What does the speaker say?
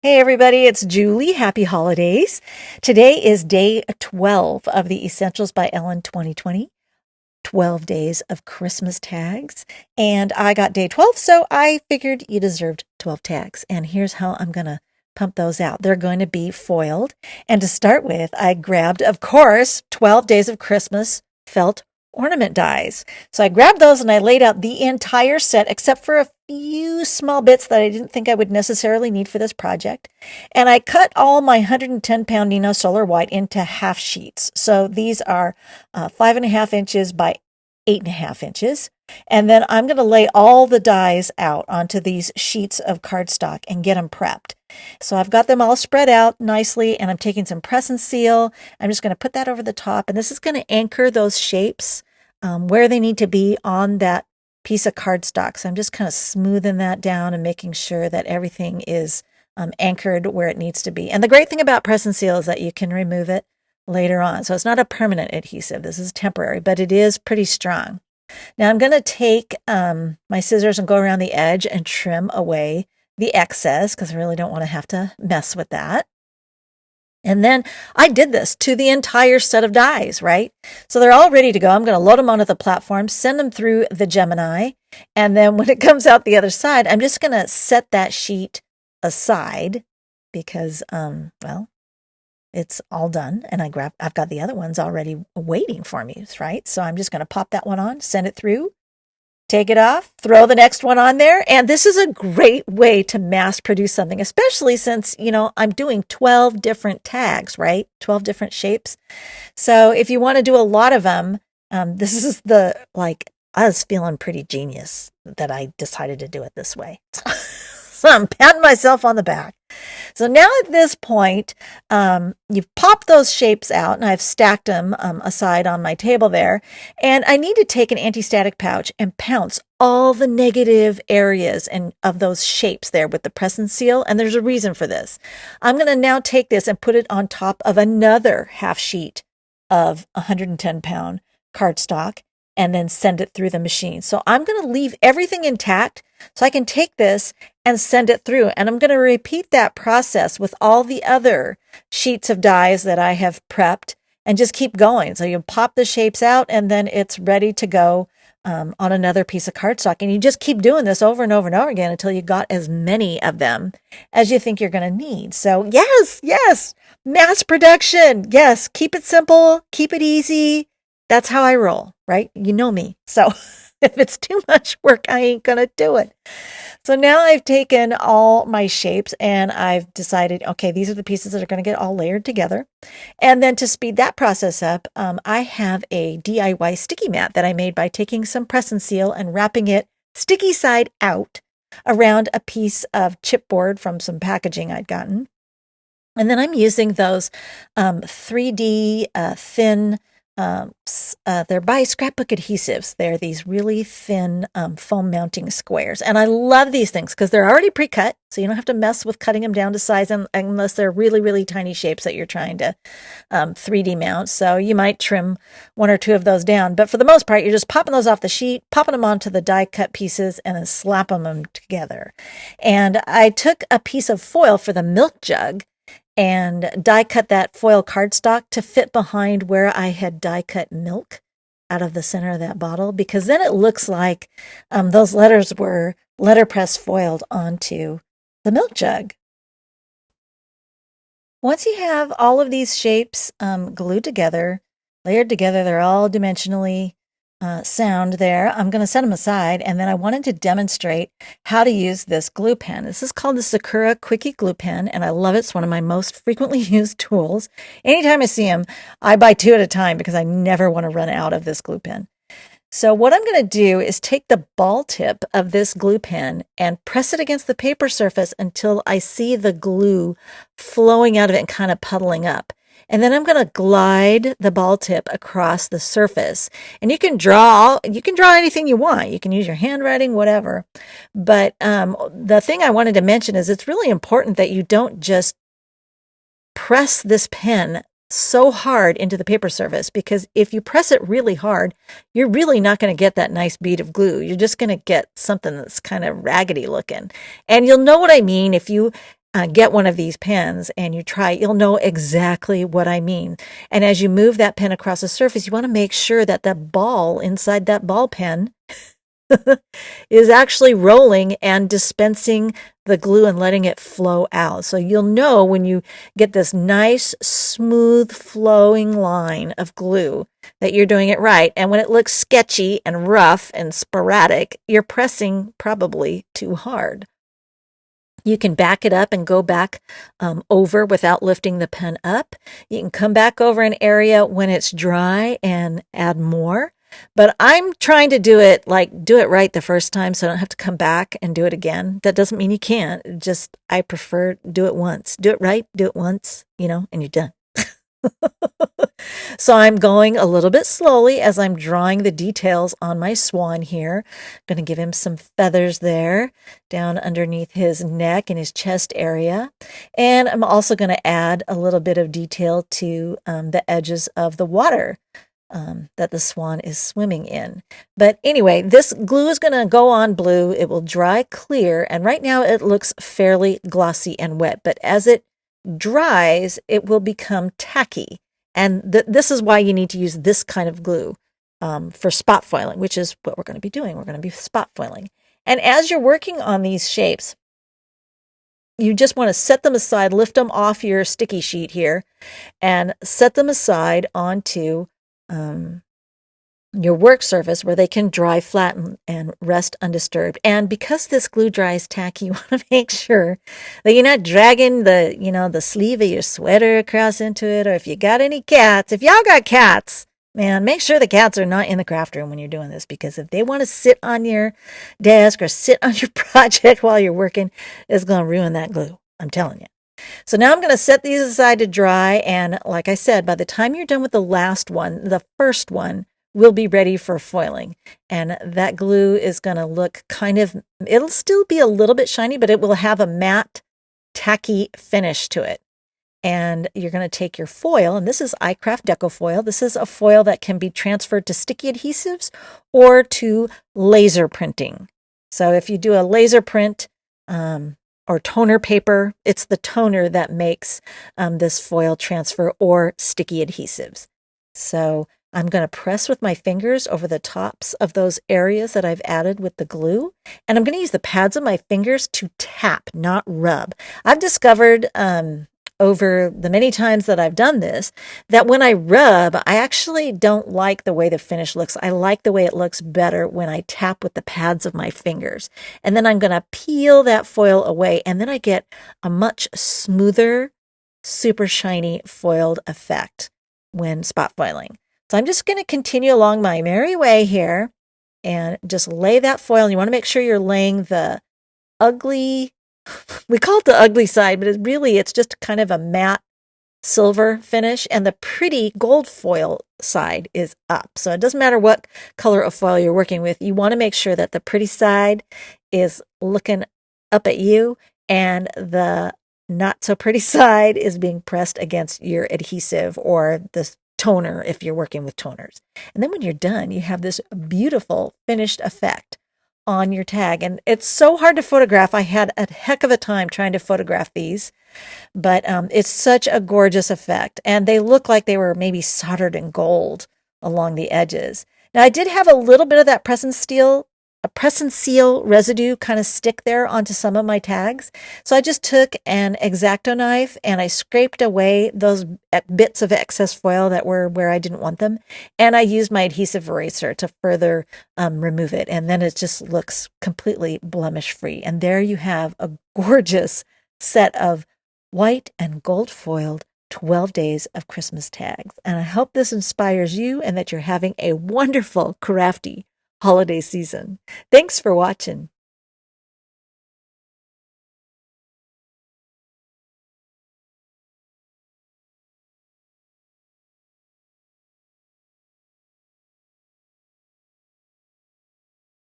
Hey everybody, it's Julie. Happy holidays. Today is day 12 of the Essentials by Ellen 2020. 12 days of Christmas tags. And I got day 12, so I figured you deserved 12 tags. And here's how I'm going to pump those out. They're going to be foiled. And to start with, I grabbed, of course, 12 Days of Christmas felt ornament dies. So I grabbed those and I laid out the entire set except for a few small bits that I didn't think I would necessarily need for this project. And I cut all my 110-pound Nino Solar White into half sheets. So these are 5.5 inches by 8.5 inches. And then I'm going to lay all the dies out onto these sheets of cardstock and get them prepped. So I've got them all spread out nicely, and I'm taking some press and seal. I'm just going to put that over the top, and this is going to anchor those shapes where they need to be on that piece of cardstock. So I'm just kind of smoothing that down and making sure that everything is anchored where it needs to be. And the great thing about press and seal is that you can remove it later on. So it's not a permanent adhesive. This is temporary, but it is pretty strong. Now I'm going to take my scissors and go around the edge and trim away the excess because I really don't want to have to mess with that. And then I did this to the entire set of dies, right? So they're all ready to go. I'm going to load them onto the platform, send them through the Gemini. And then when it comes out the other side, I'm just going to set that sheet aside because, well, it's all done. And I've got the other ones already waiting for me, right? So I'm just going to pop that one on, send it through, take it off, throw the next one on there. And this is a great way to mass produce something, especially since, I'm doing 12 different tags, right? 12 different shapes. So if you want to do a lot of them, this is I was feeling pretty genius that I decided to do it this way. So I'm patting myself on the back. So now at this point, you've popped those shapes out, and I've stacked them aside on my table there. And I need to take an anti-static pouch and pounce all the negative areas of those shapes there with the press and seal. And there's a reason for this. I'm going to now take this and put it on top of another half sheet of 110-pound cardstock and then send it through the machine. So I'm going to leave everything intact so I can take this and send it through. And I'm going to repeat that process with all the other sheets of dies that I have prepped and just keep going. So you pop the shapes out and then it's ready to go on another piece of cardstock. And you just keep doing this over and over and over again until you got as many of them as you think you're going to need. So yes, mass production. Yes, keep it simple, keep it easy. That's how I roll, right? You know me. So if it's too much work, I ain't going to do it. So now I've taken all my shapes and I've decided, okay, these are the pieces that are going to get all layered together. And then to speed that process up, I have a DIY sticky mat that I made by taking some press and seal and wrapping it sticky side out around a piece of chipboard from some packaging I'd gotten. And then I'm using those 3D thin they're by Scrapbook Adhesives. They're these really thin foam mounting squares. And I love these things because they're already pre-cut. So you don't have to mess with cutting them down to size unless they're really, really tiny shapes that you're trying to 3D mount. So you might trim one or two of those down. But for the most part, you're just popping those off the sheet, popping them onto the die cut pieces, and then slapping them together. And I took a piece of foil for the milk jug and die cut that foil cardstock to fit behind where I had die cut milk out of the center of that bottle, because then it looks like those letters were letterpress foiled onto the milk jug. Once you have all of these shapes glued together, layered together, they're all dimensionally sound there. I'm going to set them aside, and then I wanted to demonstrate how to use this glue pen. This is called the Sakura Quickie Glue Pen, and I love it. It's one of my most frequently used tools. Anytime I see them, I buy two at a time because I never want to run out of this glue pen. So what I'm going to do is take the ball tip of this glue pen and press it against the paper surface until I see the glue flowing out of it and kind of puddling up. And then I'm going to glide the ball tip across the surface. And you can draw anything you want. You can use your handwriting, whatever. But the thing I wanted to mention is it's really important that you don't just press this pen so hard into the paper surface, because if you press it really hard, you're really not going to get that nice bead of glue. You're just going to get something that's kind of raggedy looking. And you'll know what I mean if you get one of these pens and you try, you'll know exactly what I mean. And as you move that pen across the surface, you want to make sure that the ball inside that ball pen is actually rolling and dispensing the glue and letting it flow out. So you'll know when you get this nice, smooth, flowing line of glue that you're doing it right. And when it looks sketchy and rough and sporadic, you're pressing probably too hard. You can back it up and go back over without lifting the pen up. You can come back over an area when it's dry and add more. But I'm trying to do it right the first time so I don't have to come back and do it again. That doesn't mean you can't. Just I prefer do it once. Do it right, do it once, and you're done. So I'm going a little bit slowly as I'm drawing the details on my swan here. I'm going to give him some feathers there down underneath his neck and his chest area. And I'm also going to add a little bit of detail to the edges of the water that the swan is swimming in. But anyway, this glue is going to go on blue. It will dry clear. And right now it looks fairly glossy and wet. But as it dries, it will become tacky. And this is why you need to use this kind of glue for spot foiling, which is what we're going to be doing. We're going to be spot foiling. And as you're working on these shapes, you just want to set them aside, lift them off your sticky sheet here, and set them aside onto your work surface where they can dry flat and rest undisturbed. And because this glue dries tacky, you want to make sure that you're not dragging the sleeve of your sweater across into it. Or if you got any cats, if y'all got cats, man, make sure the cats are not in the craft room when you're doing this, because if they want to sit on your desk or sit on your project while you're working, it's going to ruin that glue. I'm telling you. So now I'm going to set these aside to dry. And like I said, by the time you're done with the last one, the first one will be ready for foiling. And that glue is going to look it'll still be a little bit shiny, but it will have a matte, tacky finish to it. And you're going to take your foil, and this is iCraft Deco Foil. This is a foil that can be transferred to sticky adhesives or to laser printing. So if you do a laser print, or toner paper, it's the toner that makes this foil transfer or sticky adhesives. So I'm going to press with my fingers over the tops of those areas that I've added with the glue. And I'm going to use the pads of my fingers to tap, not rub. I've discovered over the many times that I've done this, that when I rub, I actually don't like the way the finish looks. I like the way it looks better when I tap with the pads of my fingers. And then I'm going to peel that foil away, and then I get a much smoother, super shiny foiled effect when spot foiling. So I'm just going to continue along my merry way here and just lay that foil. And you want to make sure you're laying the ugly, we call it the ugly side, but it's just kind of a matte silver finish, and the pretty gold foil side is up. So it doesn't matter what color of foil you're working with. You want to make sure that the pretty side is looking up at you and the not so pretty side is being pressed against your adhesive or the toner if you're working with toners. And then when you're done, you have this beautiful finished effect on your tag. And it's so hard to photograph. I had a heck of a time trying to photograph these, but it's such a gorgeous effect. And they look like they were maybe soldered in gold along the edges. Now I did have a little bit of that press and seal residue kind of stick there onto some of my tags. So I just took an X-Acto knife and I scraped away those bits of excess foil that were where I didn't want them. And I used my adhesive eraser to further remove it. And then it just looks completely blemish free. And there you have a gorgeous set of white and gold foiled 12 days of Christmas tags. And I hope this inspires you and that you're having a wonderful crafty holiday season. Thanks for watching.